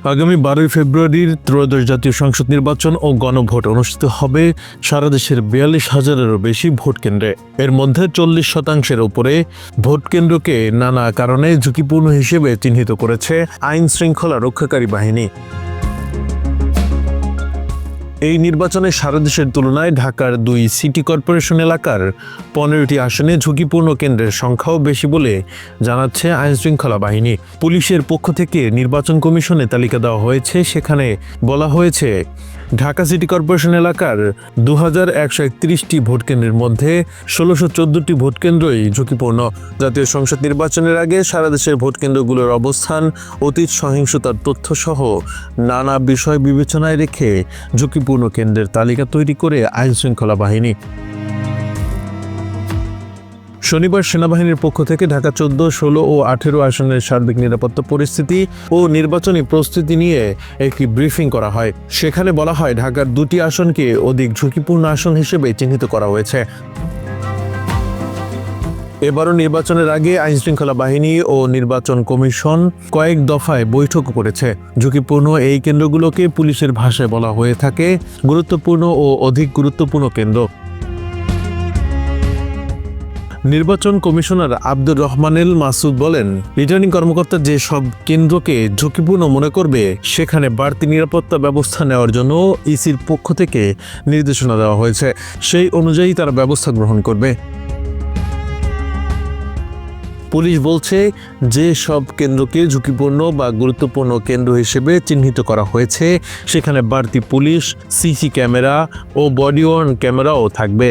আগামী 12 ফেব্রুয়ারির ত্রয়োদশ জাতীয় সংসদ নির্বাচন ও গণভোট অনুষ্ঠিত হবে সারা দেশের 42,000-এরও বেশি ভোট কেন্দ্রে। এর মধ্যে 40% উপরে ভোট কেন্দ্রকে নানা কারণে ঝুঁকিপূর্ণ হিসেবে চিহ্নিত করেছে আইন শৃঙ্খলা রক্ষাকারী বাহিনী। এই নির্বাচনে সারা দেশের তুলনায় ঢাকার 2 সিটি কর্পোরেশন এলাকার 15টি আসনে ঝুঁকিপূর্ণ কেন্দ্রের সংখ্যাও বেশি বলে জানাচ্ছে আইনশৃঙ্খলা বাহিনী। পুলিশের পক্ষ থেকে নির্বাচন কমিশনে তালিকা দেওয়া হয়েছে, সেখানে বলা হয়েছে ঢাকা সিটি কর্পোরেশন এলাকার 2131টি ভোট কেন্দ্রের মধ্যে 1614টি ভোট কেন্দ্রই ঝুঁকিপূর্ণ। জাতীয় সংসদ নির্বাচনের আগে সারা দেশের ভোট কেন্দ্রগুলোর অবস্থান, অতীত সহিংসতার তথ্যসহ নানা বিষয় বিবেচনায় রেখে ঝুঁকিপূর্ণ কেন্দ্রের তালিকা তৈরি করে আইনশৃঙ্খলা বাহিনী। শনিবার সেনাবাহিনীর পক্ষ থেকে ঢাকা 14, 16 ও 18 আসনের সার্বিক নিরাপত্তা পরিস্থিতি ও নির্বাচনী প্রস্তুতি নিয়ে একটি ব্রিফিং করা হয়। সেখানে বলা হয় ঢাকার 2টি আসনকে অধিক ঝুঁকিপূর্ণ আসন হিসেবে চিহ্নিত করা হয়েছে। এবারও নির্বাচনের আগে আইনশৃঙ্খলা বাহিনী ও নির্বাচন কমিশন কয়েক দফায় বৈঠক করেছে। ঝুঁকিপূর্ণ এই কেন্দ্রগুলোকে পুলিশের ভাষায় বলা হয়ে থাকে গুরুত্বপূর্ণ ও অধিক গুরুত্বপূর্ণ কেন্দ্র। নির্বাচন কমিশনার আব্দুর রহমানুল মাসুদ বলেন, রিটার্নিং কর্মকর্তা যে সব কেন্দ্রকে ঝুঁকিপূর্ণ মনে করবে সেখানে বাড়তি নিরাপত্তা ব্যবস্থা নেওয়ার জন্য ইসির পক্ষ থেকে নির্দেশনা দেওয়া হয়েছে। সেই অনুযায়ী তারা ব্যবস্থা গ্রহণ করবে। পুলিশ বলছে, যে সব কেন্দ্রকে ঝুঁকিপূর্ণ বা গুরুত্বপূর্ণ কেন্দ্র হিসেবে চিহ্নিত করা হয়েছে সেখানে বাড়তি পুলিশ, সিসি ক্যামেরা ও বডি ওয়ার্ন ক্যামেরাও থাকবে।